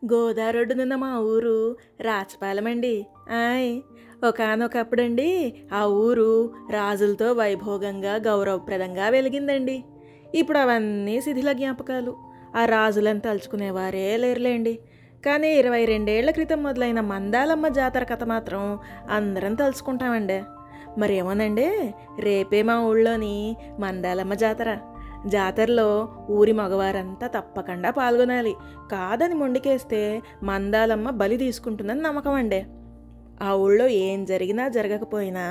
గోదారొడ్డునున్న మా ఊరు రాచపాలెమండి. ఆయ్ ఒకానొకప్పుడండి ఆ ఊరు రాజులతో వైభోగంగా గౌరవప్రదంగా వెలిగిందండి. ఇప్పుడు అవన్నీ శిథిల జ్ఞాపకాలు. ఆ రాజులను తలుచుకునేవారే లేరులేండి. కానీ 22 ఏళ్ల క్రితం మొదలైన మందాలమ్మ జాతర కథ మాత్రం అందరం తలుచుకుంటామండి. మరేమోనండి, రేపే మా ఊళ్ళోని మందాలమ్మ జాతర. జాతరలో ఊరి మగవారంతా తప్పకుండా పాల్గొనాలి. కాదని మొండికేస్తే మందాలమ్మ బలి తీసుకుంటుందని నమ్మకం అండి. ఆ ఊళ్ళో ఏం జరిగినా జరగకపోయినా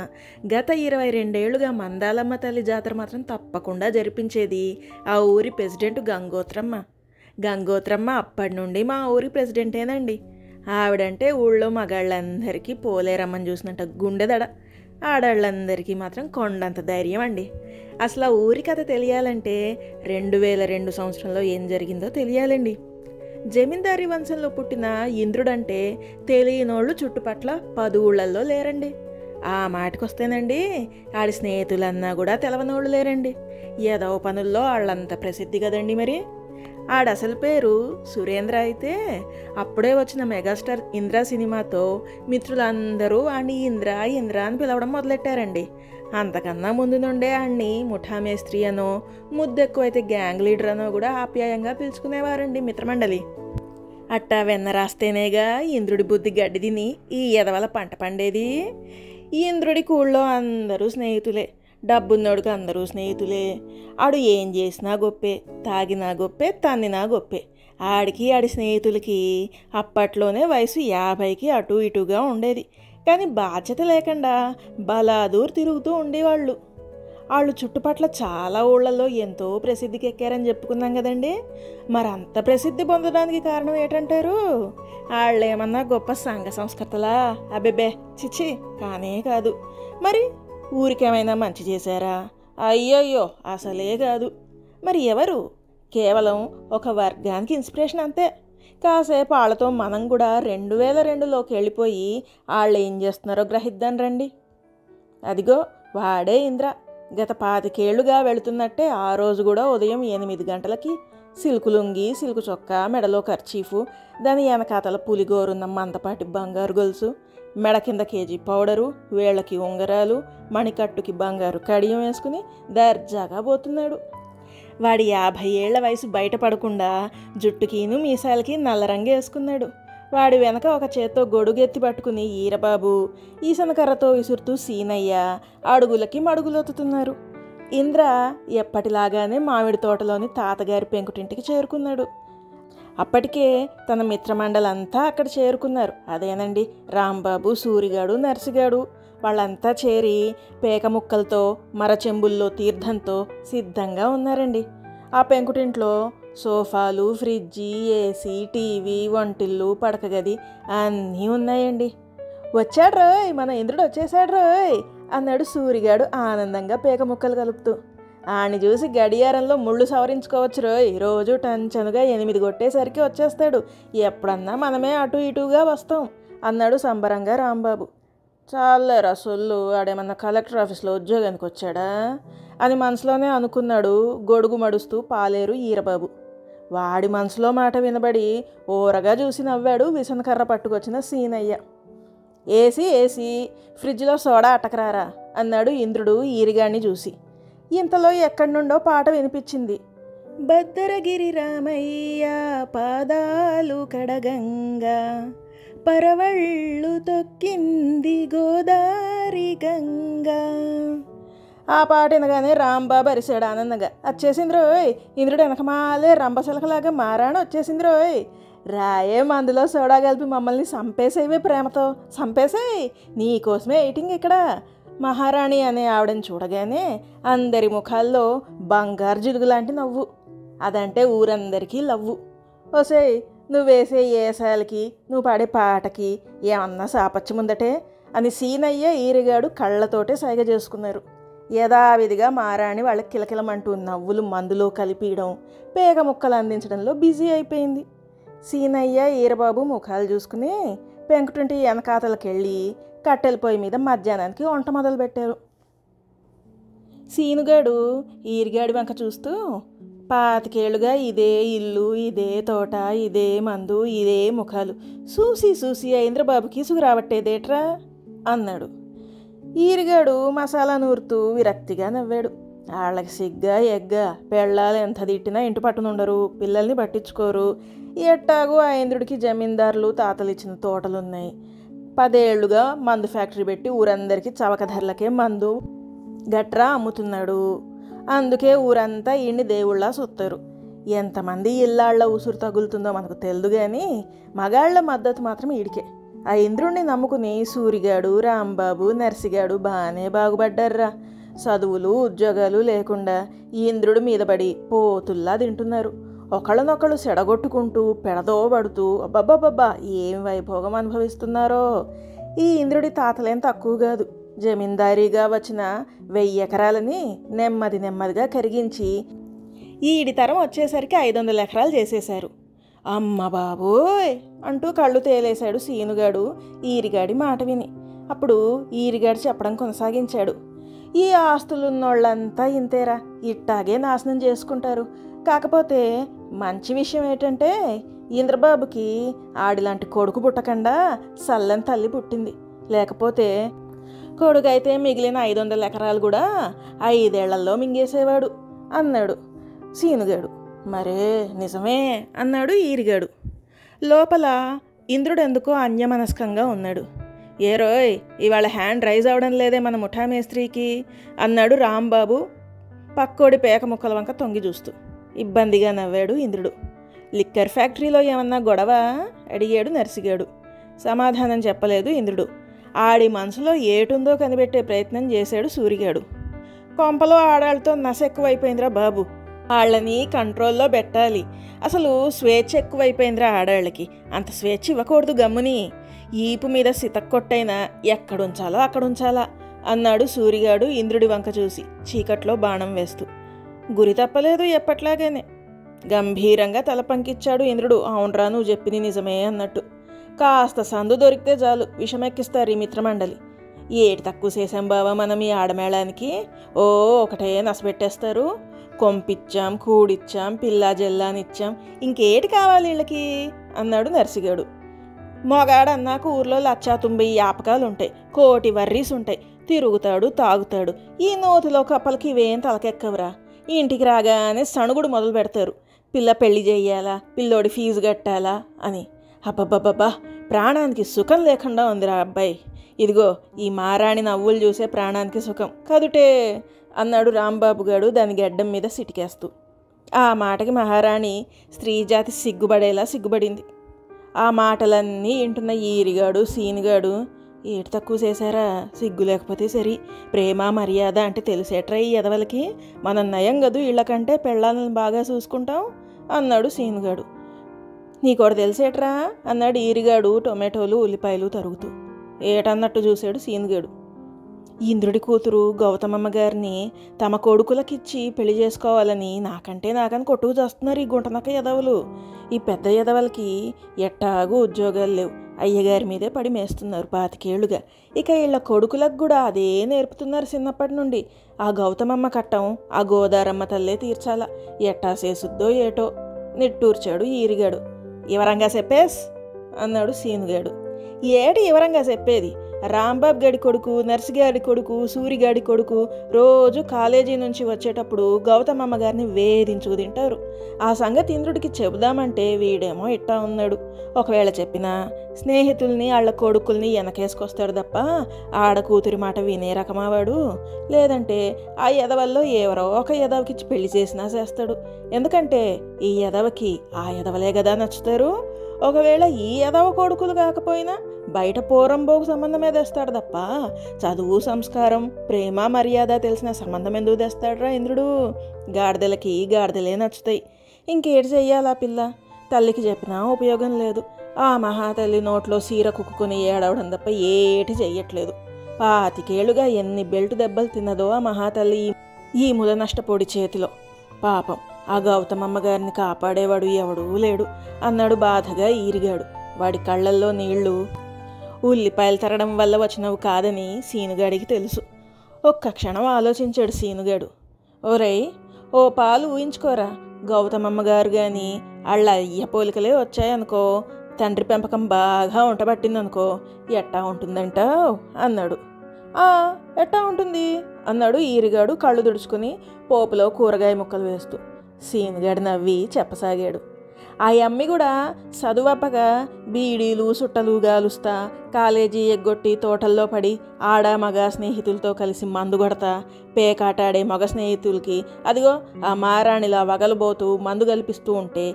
గత 22 ఏళ్లుగా మందాలమ్మ తల్లి జాతర మాత్రం తప్పకుండా జరిపించేది ఆ ఊరి ప్రెసిడెంట్ గంగోత్రమ్మ. గంగోత్రమ్మ అప్పటి నుండి మా ఊరి ప్రెసిడెంటేనండి. ఆవిడంటే ఊళ్ళో మగాళ్ళందరికీ పోలేరమ్మని చూసినట్టు గుండెదడ. ఆడాళ్ళందరికీ మాత్రం కొండంత ధైర్యం అండి. అసలు ఆ ఊరి కథ తెలియాలంటే 2002 సంవత్సరంలో ఏం జరిగిందో తెలియాలండి. జమీందారీ వంశంలో పుట్టిన ఇంద్రుడంటే తెలియనోళ్ళు చుట్టుపట్ల 10 ఊళ్ళల్లో లేరండి. ఆ మాటకొస్తేనండి, ఆడి స్నేహితులన్నా కూడా తెలవనోళ్ళు లేరండి. ఏదో పనుల్లో వాళ్ళంత ప్రసిద్ధి కదండి. మరి ఆడసలు పేరు సురేంద్ర అయితే అప్పుడే వచ్చిన మెగాస్టార్ ఇంద్ర సినిమాతో మిత్రులందరూ ఆడిని ఇంద్ర ఇంద్ర అని పిలవడం మొదలెట్టారండి. అంతకన్నా ముందు నుండే ఆడిని ముఠామేస్త్రి అనో, ముద్దెక్కువైతే గ్యాంగ్ లీడర్ అనో కూడా ఆప్యాయంగా పిలుచుకునేవారండి మిత్రమండలి. అట్టా వెన్న రాస్తేనేగా ఇంద్రుడి బుద్ధి గడ్డి తిని ఈ ఎదవల పంట పండేది. ఈ ఇంద్రుడి కూళ్ళో అందరూ స్నేహితులే, డబ్బున్నోడికి అందరూ స్నేహితులే. ఆడు ఏం చేసినా గొప్పే, తాగినా గొప్పే, తన్నినా గొప్పే. ఆడికి ఆడి స్నేహితులకి అప్పట్లోనే వయసు 50కి అటు ఇటుగా ఉండేది. కానీ బాధ్యత లేకుండా బలాదూర్ తిరుగుతూ ఉండేవాళ్ళు. వాళ్ళు చుట్టుపట్ల చాలా ఊళ్ళల్లో ఎంతో ప్రసిద్ధికి ఎక్కారని చెప్పుకున్నాం కదండి. మరంత ప్రసిద్ధి పొందడానికి కారణం ఏంటంటారు? వాళ్ళేమన్నా గొప్ప సంఘ సంస్కర్తలా? అబ్బెబ్బే, చిచ్చి, కానే కాదు. మరి ఊరికేమైనా మంచి చేశారా? అయ్యయ్యో, అసలే కాదు. మరి ఎవరు? కేవలం ఒక వర్గానికి ఇన్స్పిరేషన్ అంతే. కాసేపు వాళ్ళతో మనం కూడా 2002లోకి వెళ్ళిపోయి వాళ్ళు ఏం చేస్తున్నారో గ్రహిద్దాం రండి. అదిగో వాడే ఇంద్ర. గత 25 ఏళ్లుగా వెళుతున్నట్టే ఆ రోజు కూడా ఉదయం 8 గంటలకి సిల్కు లుంగి, సిల్కు చొక్కా, మెడలో కర్చీఫు, దాని వెనకాతల పులిగోరున్న మందపాటి బంగారు గొలుసు, మెడ కింద కేజీ పౌడరు, వేళ్లకి ఉంగరాలు, మణికట్టుకి బంగారు కడియం వేసుకుని దర్జాగా పోతున్నాడు. వాడి 50 ఏళ్ల వయసు బయటపడకుండా జుట్టుకీను మీసాలకి నల్లరంగు వేసుకున్నాడు. వాడి వెనక ఒక చేత్తో గొడుగెత్తి పట్టుకుని ఈరబాబు, ఈసనకర్రతో విసురుతూ సీనయ్య అడుగులకి మడుగులొత్తుతున్నారు. ఇంద్ర ఎప్పటిలాగానే మామిడి తోటలోని తాతగారి పెంకుటింటికి చేరుకున్నాడు. అప్పటికే తన మిత్రమండలంతా అక్కడ చేరుకున్నారు. అదేనండి, రాంబాబు, సూరిగాడు, నర్సిగాడు. వాళ్ళంతా చేరి పేక ముక్కలతో, మరచెంబుల్లో తీర్థంతో సిద్ధంగా ఉన్నారండి. ఆ పెంకుటింట్లో సోఫాలు, ఫ్రిడ్జి, ఏసీ, టీవీ, వంటిల్లు, పడకగది అన్నీ ఉన్నాయండి. వచ్చాడు రోయ్, మన ఇంద్రుడు వచ్చేసాడు రోయ్ అన్నాడు సూరిగాడు ఆనందంగా పేక ముక్కలు కలుపుతూ. ఆని చూసి గడియారంలో ముళ్ళు సవరించుకోవచ్చు రోయ్, రోజు టంచనుగా 8 కొట్టేసరికి వచ్చేస్తాడు. ఎప్పుడన్నా మనమే అటు ఇటుగా వస్తాం అన్నాడు సంబరంగా రాంబాబు. చాలేరా సొల్లు, ఆడేమన్నా కలెక్టర్ ఆఫీస్లో ఉద్యోగానికి వచ్చాడా అని మనసులోనే అనుకున్నాడు గొడుగు మడుస్తూ పాలేరు ఈరబాబు. వాడి మనసులో మాట వినబడి ఓరగా చూసి నవ్వాడు విసనకర్ర పట్టుకొచ్చిన సీనయ్య. ఏసీ ఏసీ, ఫ్రిడ్జ్లో సోడా అటకరారా అన్నాడు ఇంద్రుడు ఈరిగాడిని చూసి. ఇంతలో ఎక్కడి నుండో పాట వినిపించింది. భద్రగిరి రామయ్య పాదాలు కడగంగా, పరవళ్ళు తొక్కింది గోదారి గంగా. ఆ పాట వినగానే రాంబాబు అరిశాడు ఆనందంగా. వచ్చేసింది రోయ్, ఇంద్రుడు వెనకమాలే రంపసలకలాగా మారాను వచ్చేసింది రోయ్. రాయే మందులో సోడా కలిపి మమ్మల్ని సంపేసేవే, ప్రేమతో సంపేసేయ్, నీకోసమే ఎయిటింగ్ ఇక్కడ. మహారాణి అనే ఆవిడని చూడగానే అందరి ముఖాల్లో బంగారు జిలుగు లాంటి నవ్వు. అదంటే ఊరందరికీ లవ్వు. ఓసేయ్, నువ్వు వేసే ఏసాలకి, నువ్వు పాడే పాటకి ఏమన్నా సాపచ్చముందటే అని సీనయ్య ఈరిగాడు కళ్ళతోటే సైగ చేసుకున్నారు. యథావిధిగా మారాణి వాళ్ళకి కిలకిలమంటూ నవ్వులు మందులో కలిపియడం, పేగ ముక్కలు అందించడంలో బిజీ అయిపోయింది. సీనయ్య ఈరబాబు ముఖాలు చూసుకుని పెంకుటింటి వెనకాతలకెళ్ళి కట్టెల పొయ్యి మీద మధ్యాహ్నానికి వంట మొదలుపెట్టారు. సీనుగాడు ఈరిగాడి వెంక చూస్తూ, పాతికేళ్లుగా ఇదే ఇల్లు, ఇదే తోట, ఇదే మందు, ఇదే ముఖాలు చూసి చూసి ఇంద్రబాబుకి సుగు రావట్టేదేట్రా అన్నాడు. ఈరిగాడు మసాలా నూరుతూ విరక్తిగా నవ్వాడు. వాళ్ళకి సిగ్గా ఎగ్గా, పెళ్ళాలు ఎంత తిట్టినా ఇంటి పట్టునుండరు, పిల్లల్ని పట్టించుకోరు. ఎట్టాగో ఆ ఇంద్రుడికి జమీందారులు తాతలు ఇచ్చిన తోటలున్నాయి. 10 ఏళ్లుగా మందు ఫ్యాక్టరీ పెట్టి ఊరందరికీ చవక ధరలకే మందు గట్రా అమ్ముతున్నాడు. అందుకే ఊరంతా ఈయన్ని దేవుళ్ళ చూస్తారు. ఎంతమంది ఇళ్ళాళ్ల ఉసురు తగులుతుందో మనకు తెలియదు, కానీ మగాళ్ల మద్దతు మాత్రం ఈడికే. ఆ ఇంద్రుణ్ణి నమ్ముకుని సూరిగాడు, రాంబాబు, నర్సిగాడు బాగానే బాగుపడ్డారా. చదువులు ఉద్యోగాలు లేకుండా ఈ ఇంద్రుడి మీద పడి పోతుల్లా తింటున్నారు. ఒకళ్ళనొకళ్ళు సెడగొట్టుకుంటూ పెడదో పడుతూ అబ్బబ్బబ్బబ్బా ఏం వైభోగం అనుభవిస్తున్నారో. ఈ ఇంద్రుడి తాతలేం తక్కువ కాదు. జమీందారీగా వచ్చిన 1000 ఎకరాలని నెమ్మదిగా కరిగించి ఈడి తరం వచ్చేసరికి 500 ఎకరాలు చేసేశారు. అమ్మ బాబోయ్ అంటూ కళ్ళు తేలేశాడు సీనుగాడు ఈరిగాడి మాట విని. అప్పుడు ఈరిగాడు చెప్పడం కొనసాగించాడు. ఈ ఆస్తులున్నోళ్ళంతా ఇంతేరా, ఇట్టాగే నాశనం చేసుకుంటారు. కాకపోతే మంచి విషయం ఏంటంటే ఇంద్రబాబుకి ఆడిలాంటి కొడుకు పుట్టకుండా సల్లని తల్లి పుట్టింది. లేకపోతే కొడుకైతే మిగిలిన 500 ఎకరాలు కూడా 5 ఏళ్లలో మింగేసేవాడు అన్నాడు సీనుగాడు. మరే నిజమే అన్నాడు ఈరిగాడు. లోపల ఇంద్రుడెందుకో అన్యమనస్కంగా ఉన్నాడు. ఏ రోయ్, ఇవాళ హ్యాండ్ రైజ్ అవడం లేదే మన ముఠా మేస్త్రికి అన్నాడు రాంబాబు పక్కోడి పేక ముక్కల వంక తొంగి చూస్తూ. ఇబ్బందిగా నవ్వాడు ఇంద్రుడు. లిక్కర్ ఫ్యాక్టరీలో ఏమన్నా గొడవ అడిగాడు నర్సిగాడు. సమాధానం చెప్పలేదు ఇంద్రుడు. ఆడి మనసులో ఏటుందో కనిపెట్టే ప్రయత్నం చేశాడు సూరిగాడు. కొంపలో ఆడాళ్ళతో నస ఎక్కువైపోయిందిరా బాబు, వాళ్ళని కంట్రోల్లో పెట్టాలి. అసలు స్వేచ్ఛ ఎక్కువైపోయిందిరా ఆడాళ్ళకి. అంత స్వేచ్ఛ ఇవ్వకూడదు గమ్ముని. ఈపు మీద సితక్కొట్టైనా ఎక్కడుంచాలో అక్కడుంచాలా అన్నాడు సూరిగాడు ఇంద్రుడి వంక చూసి చీకట్లో బాణం వేస్తూ. గురి తప్పలేదు ఎప్పట్లాగానే. గంభీరంగా తల పంకిచ్చాడు ఇంద్రుడు. అవునరా, నువ్వు చెప్పింది నిజమే అన్నట్టు. కాస్త సందు దొరికితే చాలు విషమెక్కిస్తారు ఈ మిత్రమండలి. ఏటి తక్కువ చేశాం బావా మనం ఈ ఆడమేళానికి? ఓ ఒకటే నసపెట్టేస్తారు. కొంపిచ్చాం, కూడిచ్చాం, పిల్లా జల్లానిచ్చాం, ఇంకేటి కావాలి వీళ్ళకి అన్నాడు నర్సిగాడు. మొగాడన్నాక ఊర్లో 190 యాపకాలుంటాయి, కోటి వర్రీస్ ఉంటాయి. తిరుగుతాడు, తాగుతాడు. ఈ నోతిలో కప్పలకి ఇవేం తలకెక్కవరా. ఇంటికి రాగానే సణుగుడు మొదలు పెడతారు. పిల్ల పెళ్లి చెయ్యాలా, పిల్లోడి ఫీజు కట్టాలా అని. అబ్బబ్బబ్బబ్బా, ప్రాణానికి సుఖం లేకుండా ఉందిరా అబ్బాయి. ఇదిగో ఈ మారాణి నవ్వులు చూసే ప్రాణానికి సుఖం కదుటే అన్నాడు రాంబాబు గారు దాని గడ్డం మీద సిటికేస్తూ. ఆ మాటకి మహారాణి స్త్రీజాతి సిగ్గుపడేలా సిగ్గుపడింది. ఆ మాటలన్నీ వింటున్న ఈరిగాడు సీనుగాడు ఏటి తక్కువ చేశారా, సిగ్గు లేకపోతే సరి. ప్రేమ మర్యాద అంటే తెలిసేట్రా ఈ ఎదవలకి. మనం నయం గదు వీళ్ళకంటే పెళ్ళాలను బాగా చూసుకుంటాం అన్నాడు సీనుగాడు. నీకోటి తెలిసేట్రా అన్నాడు ఈరిగాడు టొమాటోలు ఉల్లిపాయలు తరుగుతూ. ఏటన్నట్టు చూశాడు సీనుగాడు. ఇంద్రుడి కూతురు గౌతమమ్మ గారిని తమ కొడుకులకిచ్చి పెళ్లి చేసుకోవాలని నాకని కొట్టుకు చేస్తున్నారు ఈ గుంటనక్క ఎదవలు. ఈ పెద్ద ఎదవలకి ఎట్టాగూ ఉద్యోగాలు లేవు, అయ్యగారి మీదే పడి మేస్తున్నారు 25 ఏళ్లుగా. ఇక వీళ్ళ కొడుకులకు కూడా అదే నేర్పుతున్నారు చిన్నప్పటి నుండి. ఆ గౌతమమ్మ కట్టం ఆ గోదారమ్మ తల్లే తీర్చాలా. ఎట్టా చేసుద్దో ఏటో నిట్టూర్చాడు ఈరిగాడు. వివరంగా చెప్పేస్ అన్నాడు సీనుగాడు. ఏటి వివరంగా చెప్పేది? రాంబాబు గడి కొడుకు, నర్సిగాడి కొడుకు, సూరిగాడి కొడుకు రోజు కాలేజీ నుంచి వచ్చేటప్పుడు గౌతమమ్మ గారిని వేధించుకు తింటారు. ఆ సంగతి ఇంద్రుడికి చెబుదామంటే వీడేమో ఇట్టా ఉన్నాడు. ఒకవేళ చెప్పినా స్నేహితుల్ని వాళ్ళ కొడుకుల్ని వెనకేసుకొస్తాడు తప్ప ఆడకూతురి మాట వినే రకమావాడు. లేదంటే ఆ ఎదవల్లో ఎవరో ఒక ఎదవకిచ్చి పెళ్లి చేసినా చేస్తాడు. ఎందుకంటే ఈ ఎదవకి ఆ ఎదవలే కదా నచ్చుతారు. ఒకవేళ ఈ ఎదవ కొడుకులు కాకపోయినా బయట పోరంబోకు సంబంధమే తెస్తాడు తప్ప చదువు, సంస్కారం, ప్రేమ, మర్యాద తెలిసిన సంబంధం ఎందుకు తెస్తాడురా ఇంద్రుడు? గాడిదలకి గాడిదలే నచ్చుతాయి. ఇంకేటి చెయ్యాలా పిల్ల? తల్లికి చెప్పినా ఉపయోగం లేదు. ఆ మహాతల్లి నోట్లో సీర కుక్కుని ఏడవడం తప్ప ఏటి చెయ్యట్లేదు. 25 ఏళ్లుగా ఎన్ని బెల్టు దెబ్బలు తిన్నదో ఆ మహాతల్లి ఈ ముద నష్టపోడి చేతిలో. పాపం ఆ గౌతమమ్మ గారిని కాపాడేవాడు ఎవడూ లేడు అన్నాడు బాధగా ఈరిగాడు. వాడి కళ్ళల్లో నీళ్లు ఉల్లిపాయలు తరడం వల్ల వచ్చినవి కాదని సీనుగాడికి తెలుసు. ఒక్క క్షణం ఆలోచించాడు సీనుగాడు. ఓరై, ఓ పాలు ఊహించుకోరా, గౌతమమ్మ గారు కానీ వాళ్ళ అయ్య పోలికలే వచ్చాయనుకో, తండ్రి పెంపకం బాగా ఉంటబట్టిందనుకో, ఎట్టా ఉంటుందంటావు అన్నాడు. ఎట్టా ఉంటుంది అన్నాడు ఈరిగాడు కళ్ళు తుడుచుకుని పోపులో కూరగాయ ముక్కలు వేస్తూ. సీనుగాడు నవ్వి చెప్పసాగాడు. ఆ అమ్మి కూడా చదువప్పగా బీడీలు సుట్టలు గాలుస్తా, కాలేజీ ఎగ్గొట్టి తోటల్లో పడి ఆడ మగ స్నేహితులతో కలిసి మందు కొడతా, పేకాటాడే మగ స్నేహితులకి అదిగో ఆ మారాణిలా వగలబోతూ మందు కల్పిస్తూ ఉంటే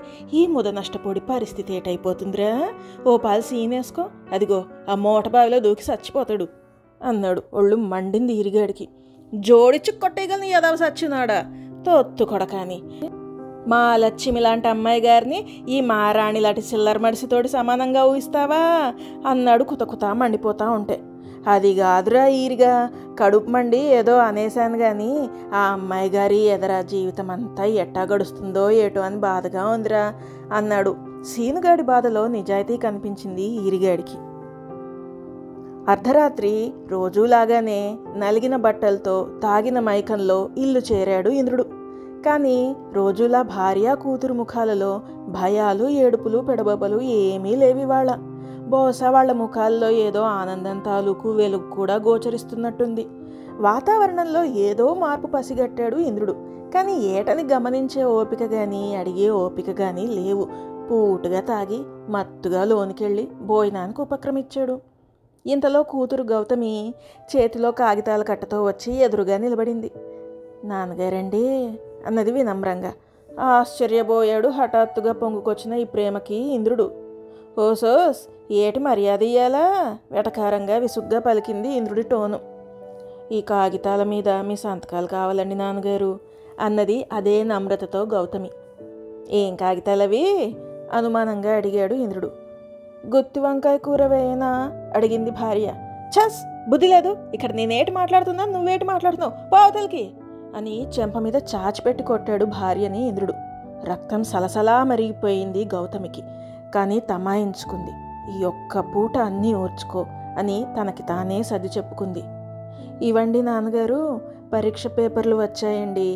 ఈ ముద నష్టపోడి పరిస్థితి ఏటైపోతుందిరా, ఓ పాలు సీనేసుకో, అదిగో ఆ మూట బావిలో దూకి చచ్చిపోతాడు అన్నాడు. ఒళ్ళు మండింది ఈరిగాడికి. జోడిచ్చి కొట్టేయగలని యదవ సచ్చినాడా తొత్తు కొడకాని, మా లక్ష్మి లాంటి అమ్మాయి గారిని ఈ మారాణి లాంటి చిల్లర మడిసితోటి సమానంగా ఊహిస్తావా అన్నాడు కుతకుత మండిపోతా ఉంటే. అది కాదురా ఈరిగా, కడుపు మండి ఏదో అనేశాను కానీ ఆ అమ్మాయి గారి ఎదరా జీవితం అంతా ఎట్టా గడుస్తుందో ఏటో అని బాధగా ఉందిరా అన్నాడు. సీనుగాడి బాధలో నిజాయితీ కనిపించింది ఈరిగాడికి. అర్ధరాత్రి రోజూలాగానే నలిగిన బట్టలతో తాగిన మైకంలో ఇల్లు చేరాడు ఇంద్రుడు. కానీ రోజులా భార్య కూతురు ముఖాలలో భయాలు ఏడుపులు పెడబొబ్బలు ఏమీ లేవి వాళ్ళ. బహుశా వాళ్ళ ముఖాల్లో ఏదో ఆనందం తాలూకు వెలుగు కూడా గోచరిస్తున్నట్టుంది. వాతావరణంలో ఏదో మార్పు పసిగట్టాడు ఇంద్రుడు. కానీ ఏటని గమనించే ఓపిక కానీ అడిగే ఓపిక కానీ లేవు. పూటుగా తాగి మత్తుగా లోనికెళ్ళి భోజనానికి ఉపక్రమించాడు. ఇంతలో కూతురు గౌతమి చేతిలో కాగితాల కట్టతో వచ్చి ఎదురుగా నిలబడింది. నాన్నగారండి అన్నది వినమ్రంగా. ఆశ్చర్యపోయాడు హఠాత్తుగా పొంగుకొచ్చిన ఈ ప్రేమకి ఇంద్రుడు. ఓసోస్ ఏటి మర్యాద ఇయ్యాలా వెటకారంగా విసుగ్గా పలికింది ఇంద్రుడి టోను. ఈ కాగితాల మీద మీ సంతకాలు కావాలండి నాన్నగారు అన్నది అదే నమ్రతతో గౌతమి. ఏం కాగితాలవి అనుమానంగా అడిగాడు ఇంద్రుడు. గుత్తి వంకాయ కూర వేయనా అడిగింది భార్య. చస్ బుద్ధి లేదు, ఇక్కడ నేనేటి మాట్లాడుతున్నా నువ్వేటి మాట్లాడుతున్నావు పావుతలకి అని చెంప మీద చాచిపెట్టి కొట్టాడు భార్యని ఇంద్రుడు. రక్తం సలసలా మరిగిపోయింది గౌతమికి. కానీ తమాయించుకుంది. ఈ ఒక్క పూట అన్నీ ఓర్చుకో అని తనకి తానే సర్ది చెప్పుకుంది. ఇవ్వండి నాన్నగారు, పరీక్ష పేపర్లు వచ్చాయండి.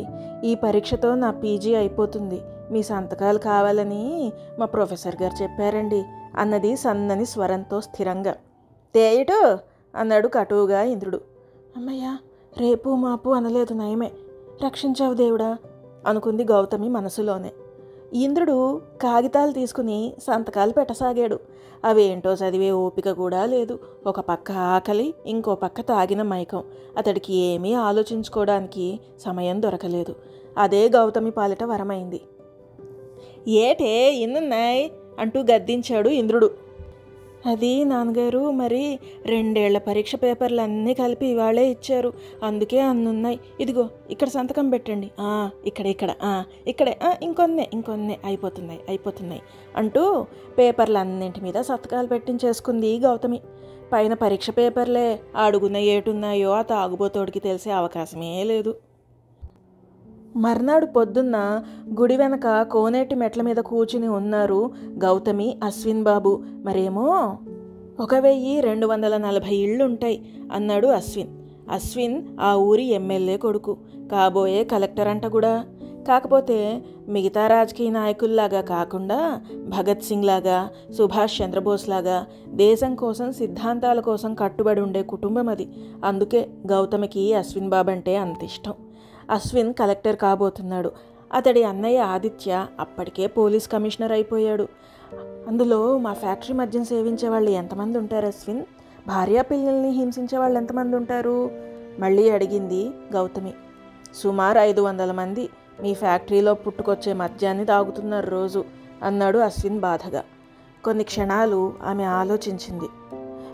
ఈ పరీక్షతో నా పీజీ అయిపోతుంది. మీ సంతకాలు కావాలని మా ప్రొఫెసర్ గారు చెప్పారండి అన్నది సన్నని స్వరంతో స్థిరంగా. తేయటు అన్నాడు కటువుగా ఇంద్రుడు. అమ్మయ్యా, రేపు మాపు అనలేదు నయమే, రక్షించావు దేవుడా అనుకుంది గౌతమి మనసులోనే. ఇంద్రుడు కాగితాలు తీసుకుని సంతకాలు పెట్టసాగాడు. అవేంటో చదివే ఓపిక కూడా లేదు. ఒక పక్క ఆకలి, ఇంకో పక్క తాగిన మైకం. అతడికి ఏమీ ఆలోచించుకోవడానికి సమయం దొరకలేదు. అదే గౌతమి పాలిట వరమైంది. ఏటే ఇన్నున్నాయి అంటూ గద్దించాడు ఇంద్రుడు. అది నాన్నగారు, మరి 2 ఏళ్ల పరీక్ష పేపర్లు అన్నీ కలిపి ఇవాళే ఇచ్చారు, అందుకే అన్నున్నాయి. ఇదిగో ఇక్కడ సంతకం పెట్టండి. ఇక్కడే ఇంకొన్నే అయిపోతున్నాయి అంటూ పేపర్లన్నింటి మీద సంతకాలు పెట్టించేసుకుంది గౌతమి. పైన పరీక్ష పేపర్లే, అడుగున ఏటున్నాయో ఆ తాగుబోతోడికి తెలిసే అవకాశమే లేదు. మర్నాడు పొద్దున్న గుడి వెనక కోనేటి మెట్ల మీద కూర్చుని ఉన్నారు గౌతమి, అశ్విన్ బాబు. మరేమో 1240 ఇళ్ళుంటాయి అన్నాడు అశ్విన్. అశ్విన్ ఆ ఊరి ఎమ్మెల్యే కొడుకు, కాబోయే కలెక్టర్ అంట కూడా. కాకపోతే మిగతా రాజకీయ నాయకుల్లాగా కాకుండా భగత్ సింగ్ లాగా, సుభాష్ చంద్రబోస్ లాగా దేశం కోసం సిద్ధాంతాల కోసం కట్టుబడి ఉండే కుటుంబం అది. అందుకే గౌతమికి అశ్విన్ బాబు అంటే అంత ఇష్టం. అశ్విన్ కలెక్టర్ కాబోతున్నాడు. అతడి అన్నయ్య ఆదిత్య అప్పటికే పోలీస్ కమిషనర్ అయిపోయాడు. అందులో మా ఫ్యాక్టరీ మద్యం సేవించే వాళ్ళు ఎంతమంది ఉంటారు అశ్విన్? భార్యా పిల్లల్ని హింసించే వాళ్ళు ఎంతమంది ఉంటారు మళ్ళీ అడిగింది గౌతమి. సుమారు 500 మంది మీ ఫ్యాక్టరీలో పుట్టుకొచ్చే మద్యాన్ని తాగుతున్నారు రోజు అన్నాడు అశ్విన్ బాధగా. కొన్ని క్షణాలు ఆమె ఆలోచించింది.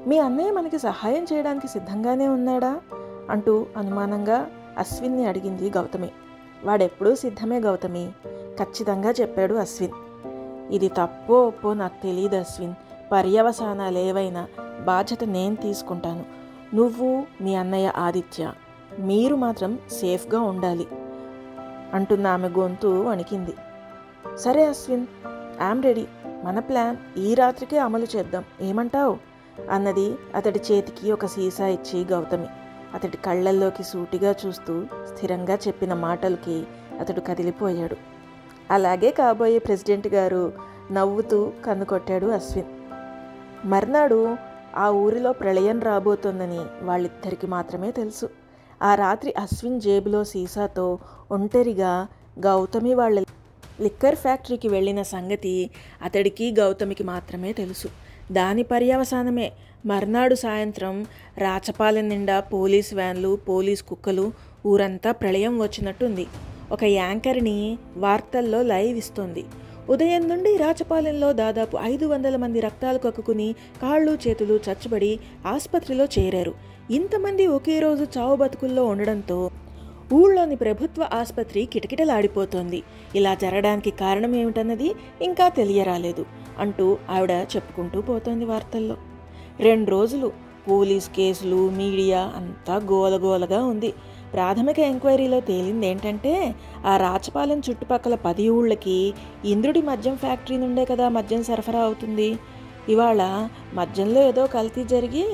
మీ అన్నయ్య మనకి సహాయం చేయడానికి సిద్ధంగానే ఉన్నాడా అంటూ అనుమానంగా అశ్విన్ని అడిగింది గౌతమి. వాడెప్పుడూ సిద్ధమే గౌతమి, ఖచ్చితంగా చెప్పాడు అశ్విన్. ఇది తప్పో ఒప్పో నాకు తెలియదు అశ్విన్, పర్యవసానాలు ఏవైనా బాధ్యత నేను తీసుకుంటాను. నువ్వు, మీ అన్నయ్య ఆదిత్య, మీరు మాత్రం సేఫ్గా ఉండాలి అంటున్న ఆమె గొంతు వణికింది. సరే అశ్విన్, ఐఎమ్ రెడీ. మన ప్లాన్ ఈ రాత్రికే అమలు చేద్దాం, ఏమంటావు అన్నది అతడి చేతికి ఒక సీసా ఇచ్చి గౌతమి. అతడి కళ్ళల్లోకి సూటిగా చూస్తూ స్థిరంగా చెప్పిన మాటలకి అతడు కదిలిపోయాడు. అలాగే కాబోయే ప్రెసిడెంట్ గారు నవ్వుతూ కన్ను కొట్టాడు అశ్విన్. మర్నాడు ఆ ఊరిలో ప్రళయం రాబోతోందని వాళ్ళిద్దరికి మాత్రమే తెలుసు. ఆ రాత్రి అశ్విన్ జేబులో సీసాతో ఒంటరిగా గౌతమి వాళ్ళ లిక్కర్ ఫ్యాక్టరీకి వెళ్ళిన సంగతి అతడికి గౌతమికి మాత్రమే తెలుసు. దాని పర్యవసానమే మర్నాడు సాయంత్రం రాచపాలెం నిండా పోలీస్ వ్యాన్లు, పోలీస్ కుక్కలు, ఊరంతా ప్రళయం వచ్చినట్టుంది. ఒక యాంకర్ని వార్తల్లో లైవ్ ఇస్తోంది. ఉదయం నుండి రాచపాలెంలో దాదాపు 500 మంది రక్తాలు కక్కుకుని కాళ్ళు చేతులు చచ్చుబడి ఆసుపత్రిలో చేరారు. ఇంతమంది ఒకే రోజు చావు బతుకుల్లో ఉండడంతో ఊళ్ళోని ప్రభుత్వ ఆసుపత్రి కిటకిటలాడిపోతోంది. ఇలా జరగడానికి కారణం ఏమిటన్నది ఇంకా తెలియరాలేదు అంటూ ఆవిడ చెప్పుకుంటూ పోతోంది వార్తల్లో. 2 రోజులు పోలీస్ కేసులు, మీడియా అంతా గోలగోలగా ఉంది. ప్రాథమిక ఎంక్వైరీలో తేలింది ఏంటంటే ఆ రాచపాలెం చుట్టుపక్కల 10 ఊళ్ళకి ఇంద్రుడి మద్యం ఫ్యాక్టరీ నుండే కదా మద్యం సరఫరా అవుతుంది. ఇవాళ మద్యంలో ఏదో కల్తీ జరిగి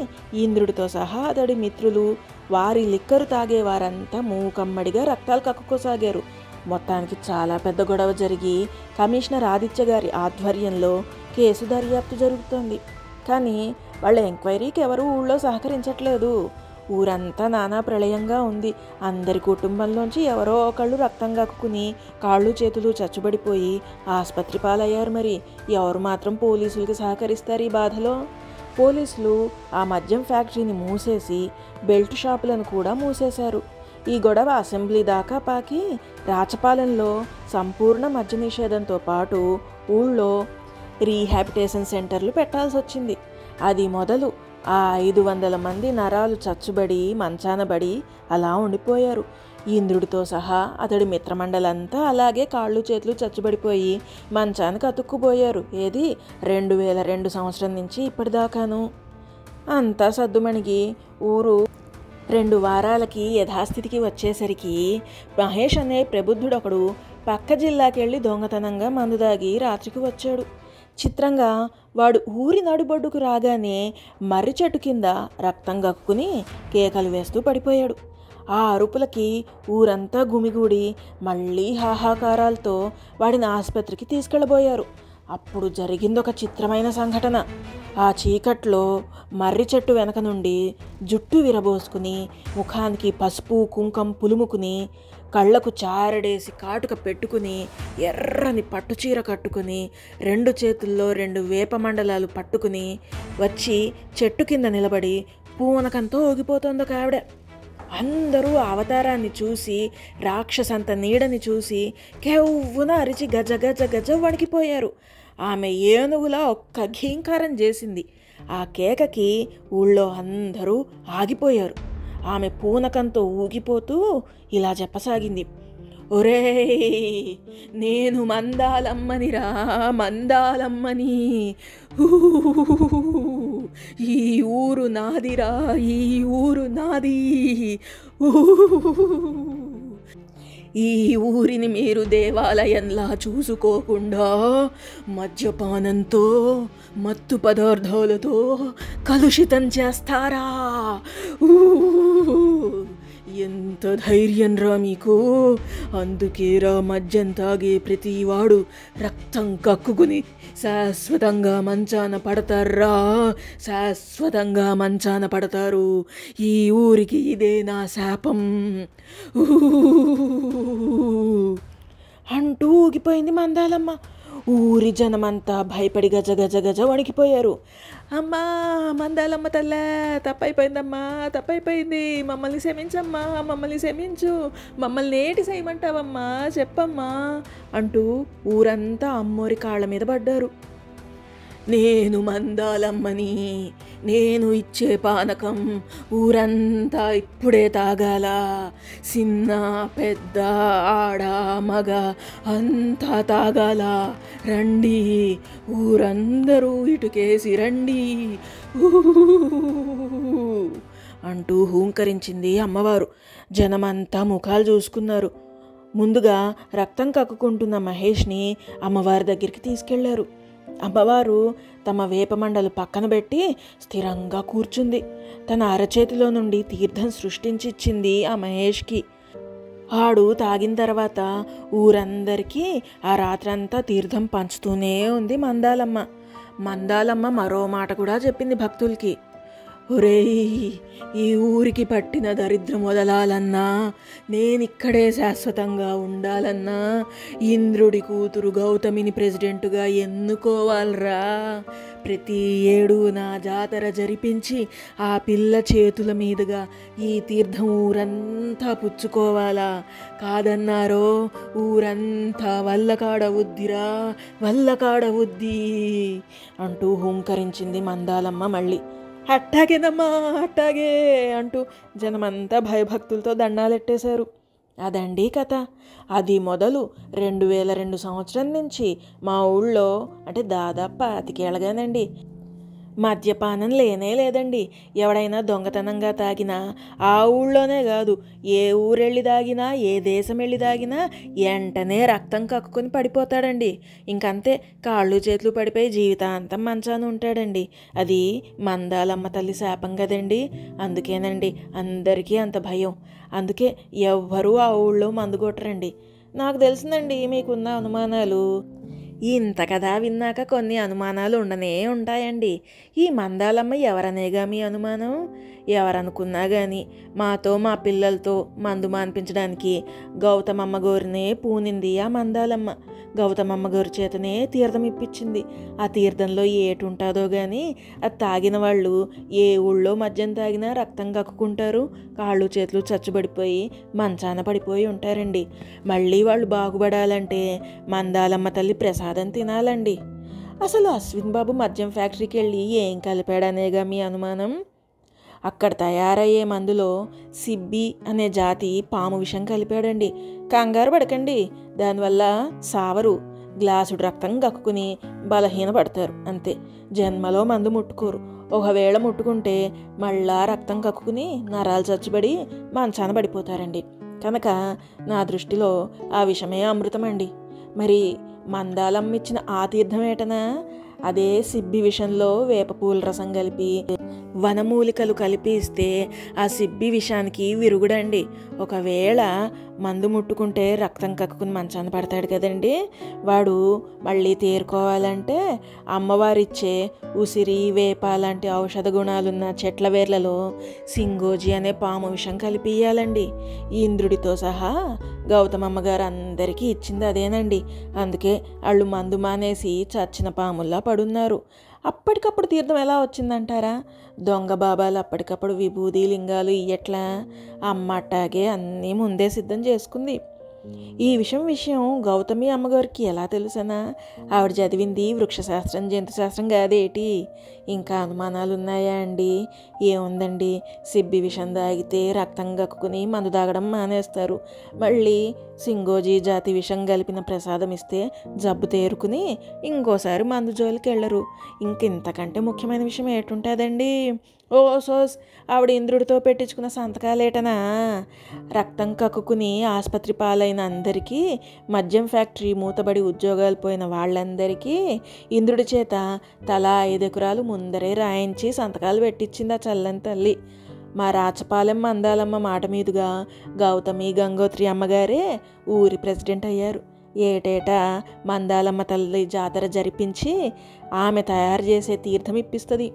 ఇంద్రుడితో సహా అతడి మిత్రులు, వారి లిక్కరు తాగేవారంతా మూకమ్మడిగా రక్తాలు కక్కుకోసాగారు. మొత్తానికి చాలా పెద్ద గొడవ జరిగి కమిషనర్ ఆదిత్య గారి ఆధ్వర్యంలో కేసు దర్యాప్తు జరుగుతోంది. కానీ వాళ్ళ ఎంక్వైరీకి ఎవరూ ఊళ్ళో సహకరించట్లేదు. ఊరంతా నానా ప్రళయంగా ఉంది. అందరి కుటుంబంలోంచి ఎవరో ఒకళ్ళు రక్తం కక్కుని కాళ్ళు చేతులు చచ్చుబడిపోయి ఆసుపత్రి పాలయ్యారు. మరి ఎవరు మాత్రం పోలీసులకి సహకరిస్తారు ఈ బాధలో? పోలీసులు ఆ మద్యం ఫ్యాక్టరీని మూసేసి బెల్ట్ షాపులను కూడా మూసేశారు. ఈ గొడవ అసెంబ్లీ దాకా పాకి రాచపాలెంలో సంపూర్ణ మద్య నిషేధంతో పాటు ఊళ్ళో రీహాబిటేషన్ సెంటర్లు పెట్టాల్సి వచ్చింది. అది మొదలు ఆ 500 మంది నరాలు చచ్చుబడి మంచానబడి అలా ఉండిపోయారు. ఇంద్రుడితో సహా అతడి మిత్రమండలంతా అలాగే కాళ్ళు చేతులు చచ్చుబడిపోయి మంచానికి అతుక్కుపోయారు. ఏది 2002 సంవత్సరం నుంచి ఇప్పటిదాకాను. అంతా సద్దుమణిగి ఊరు 2 వారాలకి యథాస్థితికి వచ్చేసరికి మహేష్ అనే ప్రబుద్ధుడొకడు పక్క జిల్లాకెళ్ళి దొంగతనంగా మందు దాగి రాత్రికి వచ్చాడు. చిత్రంగా వాడు ఊరి నడుబొడ్డుకు రాగానే మర్రి చెట్టు కింద రక్తం గక్కుని కేకలు వేస్తూ పడిపోయాడు. ఆ అరుపులకి ఊరంతా గుమిగూడి మళ్ళీ హాహాకారాలతో వాడిని ఆసుపత్రికి తీసుకెళ్ళబోయారు. అప్పుడు జరిగిందొక చిత్రమైన సంఘటన. ఆ చీకట్లో మర్రి చెట్టు వెనక నుండి జుట్టు విరబోసుకుని, ముఖానికి పసుపు కుంకం పులుముకుని, కళ్ళకు చారడేసి కాటుక పెట్టుకుని, ఎర్రని పట్టుచీర కట్టుకుని, 2 చేతుల్లో 2 వేప మండలాలు పట్టుకుని వచ్చి చెట్టు కింద నిలబడి పూనకంతో ఊగిపోతుంది ఒక ఆవిడ. అందరూ అవతారాన్ని చూసి, రాక్షసంత నీడని చూసి కెవ్వున అరిచి గజ గజ గజ వణికిపోయారు. ఆమె ఏనుగులా ఒక్క ఘీంకారం చేసింది. ఆ కేకకి ఊళ్ళో అందరూ ఆగిపోయారు. ఆమె పూనకంతో ఊగిపోతూ ఇలా చెప్పసాగింది. ఒరేయ్, నేను మందాలమ్మనిరా, మందాలమ్మని. ఈ ఊరు నాదిరా, ఈ ఊరు నాది. ఈ ఊరిని మీరు దేవాలయంలా చూసుకోకుండా మద్యపానంతో, మత్తు పదార్థాలతో కలుషితం చేస్తారా? ఎంత ధైర్యం రా మీకు! అందుకేరా మద్యం తాగే ప్రతివాడు రక్తం కక్కుకుని శాశ్వతంగా మంచాన పడతారా, శాశ్వతంగా మంచాన పడతారు. ఈ ఊరికి ఇదే నా శాపం అంటూ ఊగిపోయింది మందాలమ్మ. ఊరి జనమంతా భయపడి గజ గజ గజ వణికిపోయారు. అమ్మా, మందాలమ్మ తల్లే, తప్పైపోయిందమ్మా, తప్పైపోయింది, మమ్మల్ని క్షమించమ్మా, మమ్మల్ని క్షమించు, మమ్మల్ని ఏటి చేయమంటావమ్మా, చెప్పమ్మా అంటూ ఊరంతా అమ్మోరి కాళ్ళ మీద పడ్డారు. నేను మందాలమ్మని, నేను ఇచ్చే పానకం ఊరంతా ఇప్పుడే తాగాల. చిన్న పెద్ద ఆడ మగ అంతా తాగాల. రండి, ఊరందరూ ఇటుకేసి రండి అంటూ హూంకరించింది అమ్మవారు. జనమంతా ముఖాలు చూసుకున్నారు. ముందుగా రక్తం కక్కుకుంటున్న మహేష్ని అమ్మవారి దగ్గరికి తీసుకెళ్లారు. అమ్మవారు తమ వేపమండలు పక్కన పెట్టి స్థిరంగా కూర్చుంది. తన అరచేతిలో నుండి తీర్థం సృష్టించి ఇచ్చింది ఆ మహేష్కి. ఆడు తాగిన తర్వాత ఊరందరికీ ఆ రాత్రంతా తీర్థం పంచుతూనే ఉంది మందాలమ్మ. మందాలమ్మ మరో మాట కూడా చెప్పింది భక్తులకి. ఒరేయ్, ఈ ఊరికి పట్టిన దరిద్రం వదలాలన్నా, నేనిక్కడే శాశ్వతంగా ఉండాలన్నా ఇంద్రుడి కూతురు గౌతమిని ప్రెసిడెంటుగా ఎన్నుకోవాలరా. ప్రతి ఏడు నా జాతర జరిపించి ఆ పిల్ల చేతుల మీదుగా ఈ తీర్థం ఊరంతా పుచ్చుకోవాలా. కాదన్నారో ఊరంతా వల్లకాడవుద్దిరా, వల్లకాడవుద్ది అంటూ హుంకరించింది మందాలమ్మ మళ్ళీ. అట్టాగేనమ్మా, అట్టాగే అంటూ జనమంతా భయభక్తులతో దండాలెట్టేశారు. అదండి కథ. అది మొదలు 2002 సంవత్సరం నుంచి మా ఊళ్ళో, అంటే దాదాపు 25 ఏళ్ళగానండి, మద్యపానం లేనే లేదండి. ఎవడైనా దొంగతనంగా తాగినా ఆ ఊళ్ళోనే కాదు, ఏ ఊరెళ్ళి తాగినా, ఏ దేశం వెళ్ళి తాగినా వెంటనే రక్తం కక్కుకొని పడిపోతాడండి. ఇంకంతే, కాళ్ళు చేతులు పడిపోయి జీవితాంతం మంచాన ఉంటాడండి. అది మందాలమ్మ తల్లి శాపం కదండి. అందుకేనండి అందరికీ అంత భయం. అందుకే ఎవ్వరూ ఆ ఊళ్ళో మందు కొట్టరండి. నాకు తెలిసిందండి మీకున్న అనుమానాలు. ఇంత కథ విన్నాక కొన్ని అనుమానాలు ఉండనే ఉంటాయండి. ఈ మందాలమ్మ ఎవరనేగా మీ అనుమానం? ఎవరనుకున్నా కానీ మాతో మా పిల్లలతో మందు మాన్పించడానికి గౌతమమ్మ గోరినే పూనింది ఆ మందాలమ్మ. గౌతమమ్మ గోరి చేతనే తీర్థం ఇప్పించింది. ఆ తీర్థంలో ఏటుంటుందో కానీ అది తాగిన వాళ్ళు ఏ ఊళ్ళో మద్యం తాగినా రక్తం కక్కుకుంటారు, కాళ్ళు చేతులు చచ్చుబడిపోయి మంచాన పడిపోయి ఉంటారండి. మళ్ళీ వాళ్ళు బాగుపడాలంటే మందాలమ్మ తల్లి ప్రసాదం తినాలండి. అసలు అశ్విన్ బాబు మద్యం ఫ్యాక్టరీకి వెళ్ళి ఏం కలిపాడనేగా మీ అనుమానం? అక్కడ తయారయ్యే మందులో సిబ్బి అనే జాతి పాము విషం కలిపాడండి. కంగారు పడకండి, దానివల్ల సావరు. గ్లాసుడు రక్తం కక్కుని బలహీనపడతారు అంతే. జన్మలో మందు ముట్టుకోరు. ఒకవేళ ముట్టుకుంటే మళ్ళా రక్తం కక్కుని నరాలు చచ్చుబడి మంచాన పడిపోతారండి. కనుక నా దృష్టిలో ఆ విషమే అమృతమండి. మరి మందాలమ్మ ఇచ్చిన ఆ తీర్థం ఏటనా? అదే సిబ్బి విషంలో వేపపూల రసం కలిపి వనమూలికలు కలిపి ఇస్తే ఆ సిబ్బి విషానికి విరుగుడండి. ఒకవేళ మందు ముట్టుకుంటే రక్తం కక్కుని మంచాన పడతాడు కదండి, వాడు మళ్ళీ తేరుకోవాలంటే అమ్మవారిచ్చే ఉసిరి, వేప లాంటి ఔషధ గుణాలున్న చెట్ల వేర్లలో సింగోజి అనే పాము విషం కలిపి ఇయ్యాలండి. ఇంద్రుడితో సహా గౌతమమ్మ గారు అందరికీ ఇచ్చింది అదేనండి. అందుకే వాళ్ళు మందు మానేసి చచ్చిన పాముల్లా పడున్నారు. అప్పటికప్పుడు తీర్థం ఎలా వచ్చిందంటారా? దొంగ బాబాలు అప్పటికప్పుడు విభూది లింగాలు ఇయ్యట్లా. అమ్మ అట్టాగే అన్నీ ముందే సిద్ధం చేసుకుంది. ఈ విషయం గౌతమి అమ్మగారికి ఎలా తెలుసనా? ఆవిడ చదివింది వృక్షశాస్త్రం, జంతుశాస్త్రం కాదేటి. ఇంకా అనుమానాలు ఉన్నాయా అండి? ఏముందండి, సిబ్బి విషం తాగితే రక్తం కక్కుని మందు తాగడం మానేస్తారు. మళ్ళీ సింగోజీ జాతి విషం కలిపిన ప్రసాదం ఇస్తే జబ్బు తేరుకుని ఇంకోసారి మందు జోలికి వెళ్ళరు. ఇంతకంటే ముఖ్యమైన విషయం ఏటుంటుందండి? ఓ సోస్, ఆవిడ ఇంద్రుడితో పెట్టించుకున్న సంతకాలేటనా? రక్తం కక్కుకుని ఆసుపత్రి పాలైన అందరికీ, మద్యం ఫ్యాక్టరీ మూతబడి ఉద్యోగాలు పోయిన వాళ్ళందరికీ ఇంద్రుడి చేత తలా 5 ఎకరాలు ముందరే రాయించి సంతకాలు పెట్టించింది ఆ చల్లని తల్లి. మా రాచపాలెం మందాలమ్మ మాట మీదుగా గౌతమి గంగోత్రి అమ్మగారే ఊరి ప్రెసిడెంట్ అయ్యారు. ఏటేటా మందాలమ్మ తల్లి జాతర జరిపించి ఆమె తయారు చేసే తీర్థం ఇప్పిస్తుంది.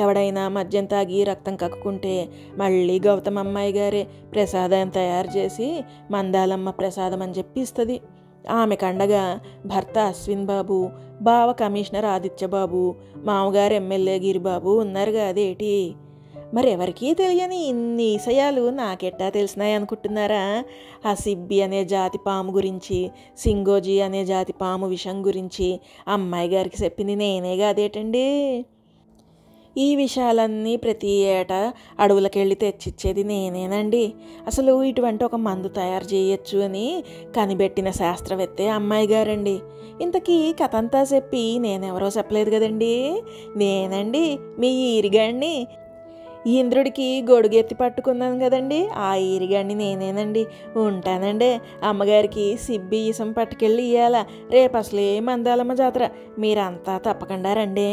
ఎవడైనా మద్యం తాగి రక్తం కక్కుకుంటే మళ్ళీ గౌతమమ్మాయి గారే ప్రసాదం తయారు చేసి మందాలమ్మ ప్రసాదం అని చెప్పి ఇస్తుంది. ఆమె కండగా భర్త అశ్విన్ బాబు, బావ కమిషనర్ ఆదిత్యబాబు, మామగారు ఎమ్మెల్యే గిరిబాబు ఉన్నారు కాదేటి. మరి ఎవరికీ తెలియని ఇన్ని విషయాలు నాకెట్టా తెలిసినాయి అనుకుంటున్నారా? ఆ సిబ్బి అనే జాతి పాము గురించి, సింగోజీ అనే జాతి పాము విషం గురించి అమ్మాయి గారికి చెప్పింది నేనే కాదేటండి. ఈ విషయాలన్నీ ప్రతి ఏటా అడవులకెళ్ళి తెచ్చిచ్చేది నేనేనండి. అసలు ఇటువంటి ఒక మందు తయారు చేయొచ్చు అని కనిపెట్టిన శాస్త్రవేత్తే అమ్మాయి గారండి. ఇంతకీ కథ అంతా చెప్పి నేనెవరో చెప్పలేదు కదండి, నేనండి మీ ఈరిగాడిని. ఇంద్రుడికి గొడుగెత్తి పట్టుకున్నాను కదండి, ఆ ఈరిగాడిని నేనేనండి. ఉంటానండి. అమ్మగారికి సిబ్బి ఈసం పట్టుకెళ్ళి ఇయ్యాల. రేపు అసలే మందాలమ్మ జాతర, మీరంతా తప్పకుండా రండి.